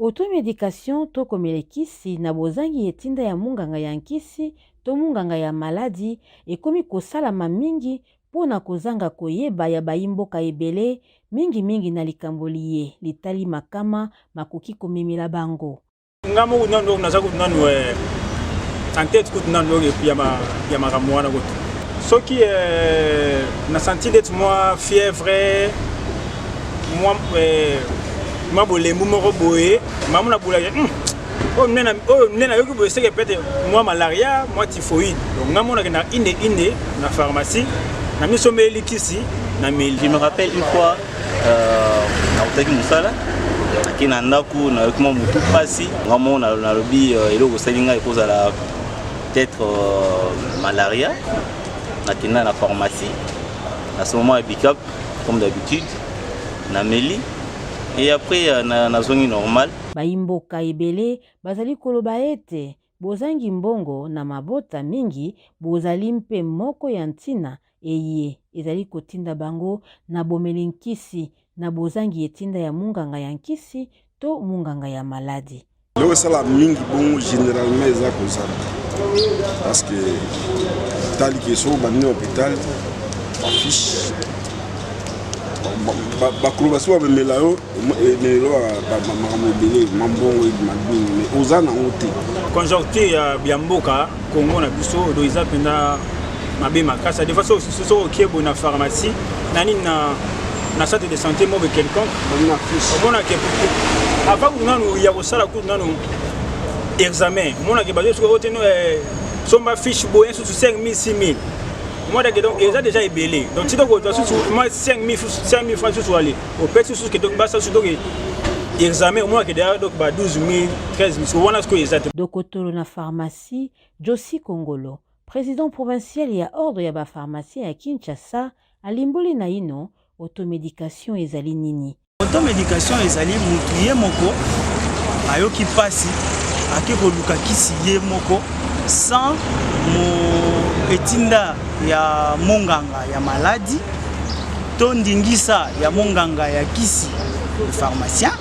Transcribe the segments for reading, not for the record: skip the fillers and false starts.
Automédication to komela kisi na bozangi etinda ya munganga ya nkisi to munganga ya maladi ekomi kosalama mingi pona kozanga koyeba ya bayimboka ebele mingi na likambo liye litali makama makoki komemela bango. Ngamo nando nazaku nando en tête coup nando ya makamwana goto. Soki na senti d'être moi fièvre moi bolembu moko boye mamuna bola oh nena yoki boye seke peut-être moi malaria moi typhoïde donc ngamona na inde na pharmacie na miso meli kisi na meli. Je me rappelle une fois na utaki musala akina ndaku na yoki mo mutu pasi ngamona na lobi eloko salinga ekozala peut-être malaria na la pharmacie à ce moment à Bicap comme d'habitude na meli. Et après, na zone normale. Baimboka ebele bazali koloba ete bozangi mbongo na mabota mingi bozali mpe moko ya ntina eye ezali kotinda bango na bomeli nkisi na bozangi etinda ya munganga ya nkisi to munganga ya maladi. Leo sala mingi bon généralement eza kozala parce que tali keso bani hôpital affiche bakulubasi bamemela yo emelo makamobele mambongo madini mais oza nango te. Conjoncture ya mboka Congo na biso do eza mpena mabe makasa des fois so okebo na pharmacie nani na centre de santé mo quelconque omona ke avant nanu ya kosala kutu nanu examen omona ke bazo soki oteno somba fiche boye sur 5 000 6 000. Moi, donc, ils ont déjà ébélé. Donc, si donc, moi, 5 000 francs sur aller. Au fait, sur ce que donc, ça, sur donc, examen, au moins, que derrière, donc, 12 000, 13 000. Voilà ce que ils ont. Dokotolo na pharmacie, Josi Kongolo, président provincial ya ordre ya ba pharmacie ya Kinshasa, alimboli na ino, automédication ezali nini. Automédication ezali mutuye moko, ayoki pasi, akeko luka kisi ye moko, sans etinda ya monganga ya maladi to ndingisa ya monganga ya kisi pharmacien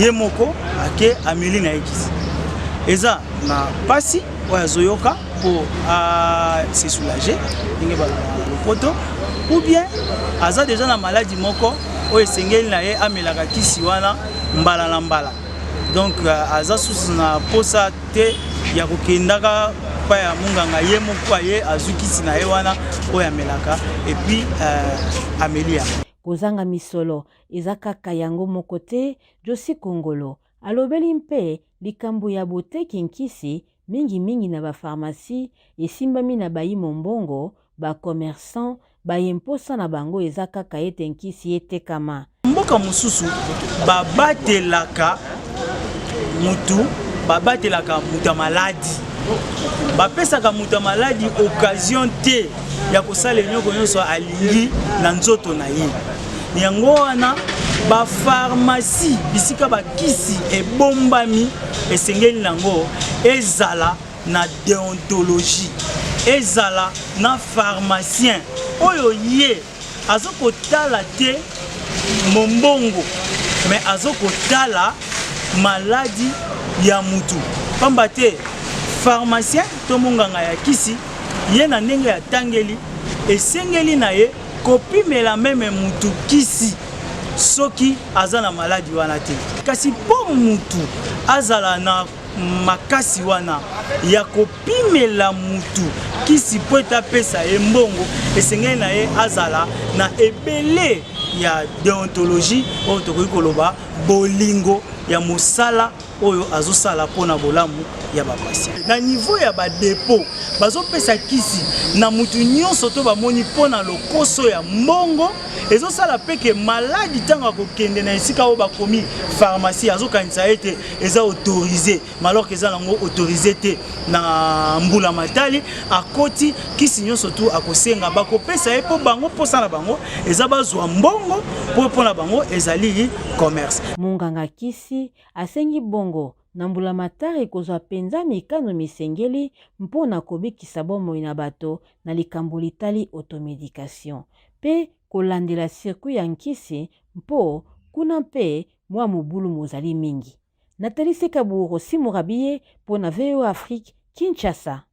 ye moko ake ameli na kisi eza na pasi oya zoyoka pour se soulager ndenge ba lopoto ou bien aza déjà na maladie moko oyo esengeli na ye amelaka kisi wana mbala na mbala donc aza susu na posa te ya kokendaka pa ya munganga ye moko aye azukisi na ye wana oyo amelaka et puis amelia kozanga misolo eza kaka yango moko te. Josi Kongolo alobeli mpe likambo ya boteki nkisi mingi na bapharmacie esimbami na bayimo mbongo bacommerçant bayemposa na bango eza kaka ete nkisi etekama. Mboka mosusu babatelaka mutu maladi bapesaka mutu maladi occasion te ya kosala nyoko nyonso alingi na nzoto na ye. Yango wana ba pharmacie bisika bakisi ebombami esengeli nango ezala na déontologie, ezala na pharmacien oyo ye azokotala te mombongo mais azokotala maladi ya mutu. Pamba te pharmacien to monganga ya kisi ye na ndenge ya tangeli esengeli na ye kopimela meme mutu kisi soki aza na maladi wana te. Kasi po mutu azala na makasi wana ya kopimela mutu kisi po etapesa ye mbongo esengeli na ye azala na ebele ya déontologie oyo tokoki koloba bolingo ya mosala oyo azosala pona bolamu ya bapatient. Na niveau ya badepo bazopesa kisi na mutu nyonso to bamoni pona lokoso ya mbongo ezosala peke maladi tanga kokende na esika oyo bakomi pharmacie azokanisa ete eza autorisé malor eza nango autorisé te na mbula matali akoti kisi nyonso tu akosenga bakopesa ye po bango posa na bango eza bazwa mbongo po pona bango ezali commerce. Munganga kisi asengi bongo na mbula matari kozwa penza mikano misengeli mpona kobikisa bomoi na bato na likambo litali automédication pe kolandela circuit ya nkisi mpo kuna mpe mwa mobulu mozali mingi. Nathalie Sekaburo Simurabiye pour na VOA Afrique, Kinshasa.